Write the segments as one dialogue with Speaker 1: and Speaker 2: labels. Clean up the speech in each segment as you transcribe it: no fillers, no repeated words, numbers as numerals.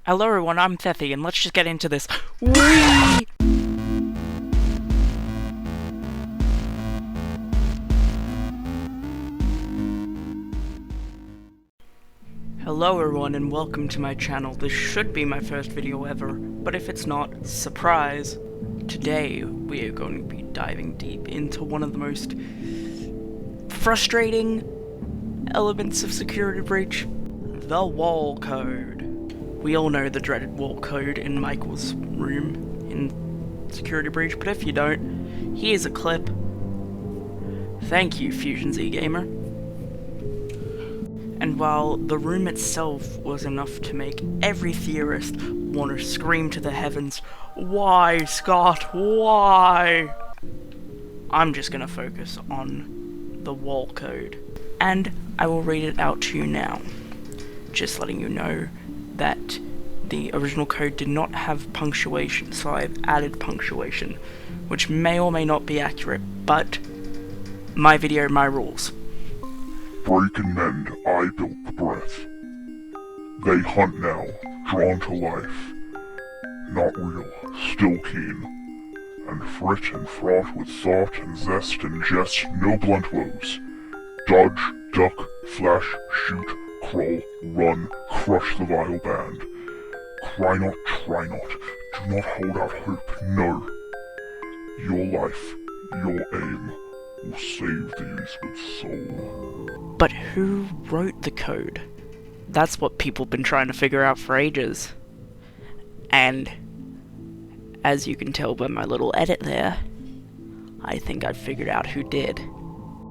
Speaker 1: Hello everyone, I'm Thethy, and let's just get into this. Whee! Hello everyone, and welcome to my channel. This should be my first video ever, but if it's not, surprise! Today, we are going to be diving deep into one of the most frustrating elements of Security Breach, the wall code. We all know the dreaded wall code in Michael's room in Security Breach, but if you don't, here's a clip. Thank you, Fusion Z Gamer. And while the room itself was enough to make every theorist want to scream to the heavens, "Why, Scott, why?" I'm just gonna focus on the wall code. And I will read it out to you now. Just letting you know that the original code did not have punctuation, so I've added punctuation, which may or may not be accurate, but my video, my rules.
Speaker 2: Break and mend, I built the breath. They hunt now, drawn to life. Not real, still keen. And frit and fraught with thought and zest and jest, no blunt woes. Dodge, duck, flash, shoot, crawl, run, crush the vile band. Cry not, try not, do not hold out hope, no. Your life, your aim, will save these with soul.
Speaker 1: But who wrote the code? That's what people have been trying to figure out for ages. And as you can tell by my little edit there, I think I've figured out who did.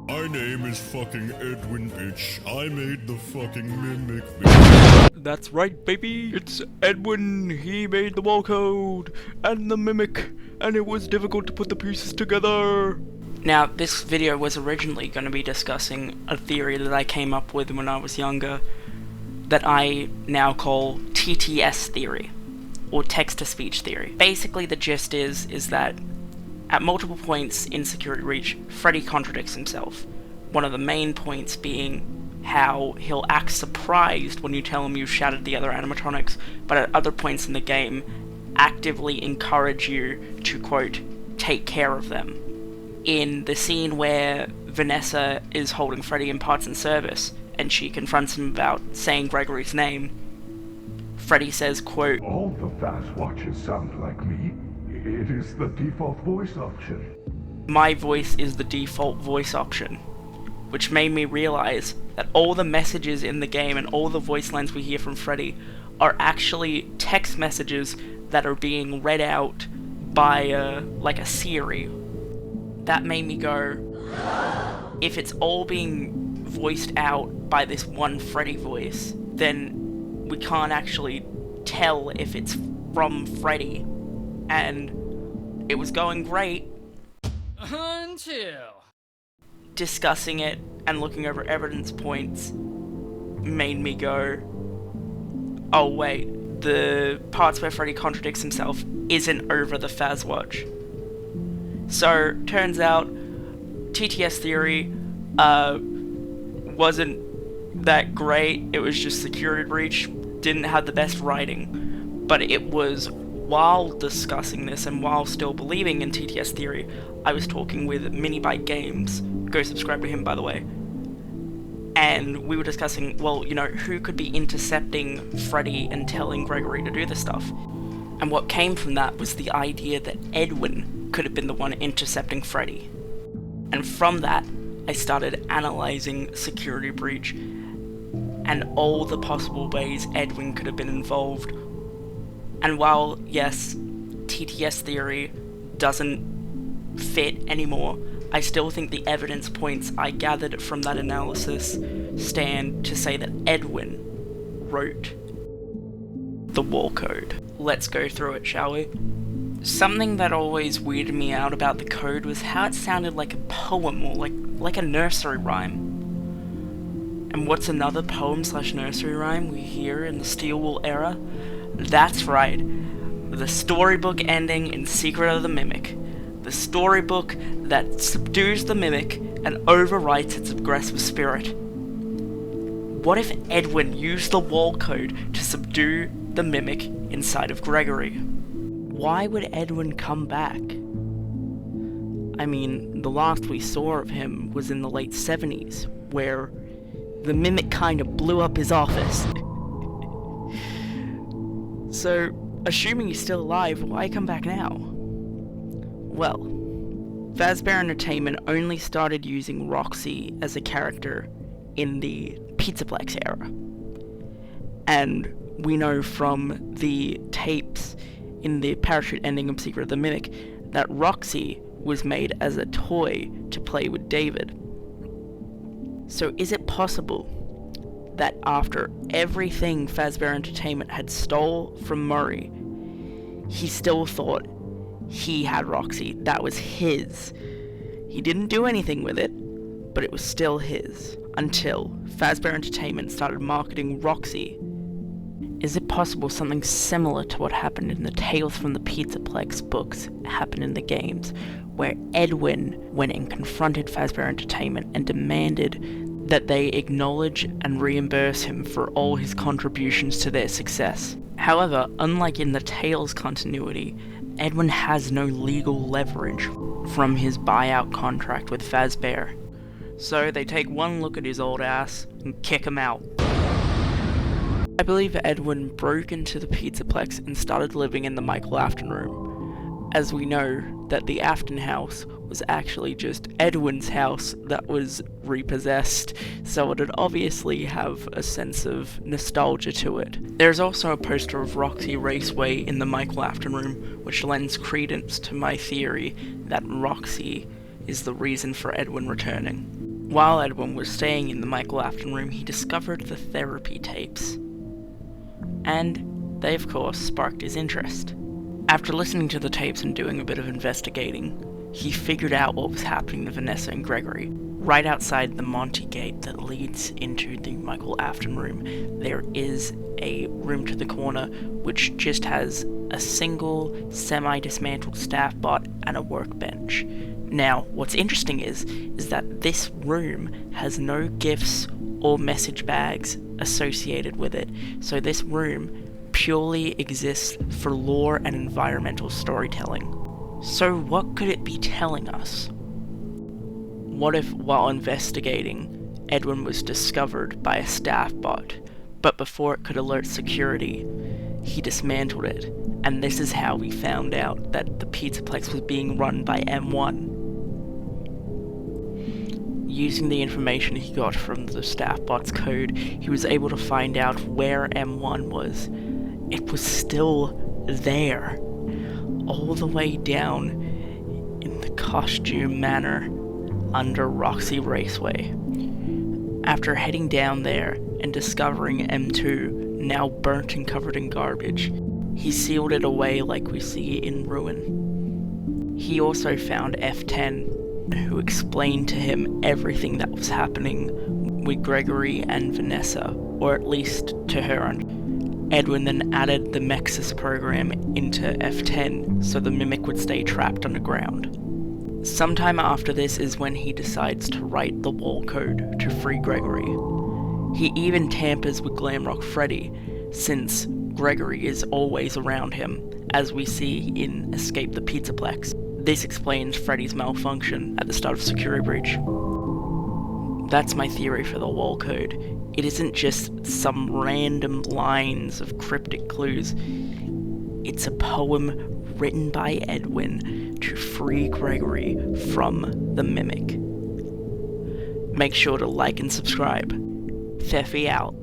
Speaker 3: My name is fucking Edwin, bitch. I made the fucking mimic, bitch.
Speaker 1: That's right, baby. It's Edwin. He made the wall code and the mimic, and it was difficult to put the pieces together. Now, this video was originally going to be discussing a theory that I came up with when I was younger that I now call TTS theory, or text-to-speech theory. Basically, the gist is that at multiple points in Security Breach, Freddy contradicts himself. One of the main points being how he'll act surprised when you tell him you've shattered the other animatronics, but at other points in the game, actively encourage you to, quote, take care of them. In the scene where Vanessa is holding Freddy in parts and service, and she confronts him about saying Gregory's name, Freddy says, quote,
Speaker 4: "All the fast watches sound like me. It is the default voice option."
Speaker 1: My voice is the default voice option, which made me realize that all the messages in the game and all the voice lines we hear from Freddy are actually text messages that are being read out by like a Siri. That made me go, if it's all being voiced out by this one Freddy voice, then we can't actually tell if it's from Freddy. And it was going great until discussing it and looking over evidence points made me go, oh wait, the parts where Freddy contradicts himself isn't over the Fazwatch. So, turns out, TTS theory wasn't that great. It was just Security Breach, didn't have the best writing. But it was, while discussing this and while still believing in TTS theory, I was talking with Minibyte Games, go subscribe to him by the way, and we were discussing, well, you know, who could be intercepting Freddy and telling Gregory to do this stuff. And what came from that was the idea that Edwin could have been the one intercepting Freddy. And from that, I started analyzing Security Breach and all the possible ways Edwin could have been involved. And while, yes, TTS theory doesn't fit anymore, I still think the evidence points I gathered from that analysis stand to say that Edwin wrote the wall code. Let's go through it, shall we? Something that always weirded me out about the code was how it sounded like a poem, or like a nursery rhyme. And what's another poem/nursery rhyme we hear in the Steel Wool era? That's right, the storybook ending in Secret of the Mimic. The storybook that subdues the Mimic and overwrites its aggressive spirit. What if Edwin used the wall code to subdue the mimic inside of Gregory. Why would Edwin come back? I mean, the last we saw of him was in the late 70s, where the mimic kind of blew up his office. So, assuming he's still alive, why come back now? Well, Fazbear Entertainment only started using Roxy as a character in the Pizzaplex era. And we know from the tapes in the parachute ending of Secret of the Mimic that Roxy was made as a toy to play with David. So is it possible that after everything Fazbear Entertainment had stole from Murray, he still thought he had Roxy, that was his? He didn't do anything with it, but it was still his, until Fazbear Entertainment started marketing Roxy. Is it possible something similar to what happened in the Tales from the Pizzaplex books happened in the games, where Edwin went and confronted Fazbear Entertainment and demanded that they acknowledge and reimburse him for all his contributions to their success? However, unlike in the Tales continuity, Edwin has no legal leverage from his buyout contract with Fazbear. So they take one look at his old ass and kick him out. I believe Edwin broke into the Pizzaplex and started living in the Michael Afton room, as we know that the Afton house was actually just Edwin's house that was repossessed, so it'd obviously have a sense of nostalgia to it. There's also a poster of Roxy Raceway in the Michael Afton room, which lends credence to my theory that Roxy is the reason for Edwin returning. While Edwin was staying in the Michael Afton room, he discovered the therapy tapes, and they of course sparked his interest. After listening to the tapes and doing a bit of investigating, he figured out what was happening to Vanessa and Gregory. Right outside the Monty gate that leads into the Michael Afton room, there is a room to the corner which just has a single semi-dismantled staff bot and a workbench. Now, what's interesting is that this room has no gifts or message bags associated with it, so this room purely exists for lore and environmental storytelling. So what could it be telling us? What if, while investigating, Edwin was discovered by a staff bot, but before it could alert security, he dismantled it, and this is how we found out that the Pizzaplex was being run by M1. Using the information he got from the staff bot's code, he was able to find out where M1 was. It was still there, all the way down in the Costume Manor under Roxy Raceway. After heading down there and discovering M2, now burnt and covered in garbage, he sealed it away like we see in Ruin. He also found F10, who explained to him everything that was happening with Gregory and Vanessa, or at least to her. Edwin then added the Mexus program into F10 so the Mimic would stay trapped underground. Sometime after this is when he decides to write the wall code to free Gregory. He even tampers with Glamrock Freddy, since Gregory is always around him, as we see in Escape the Pizzaplex. This explains Freddy's malfunction at the start of Security Breach. That's my theory for the wall code. It isn't just some random lines of cryptic clues. It's a poem written by Edwin to free Gregory from the Mimic. Make sure to like and subscribe. Pfeffy out.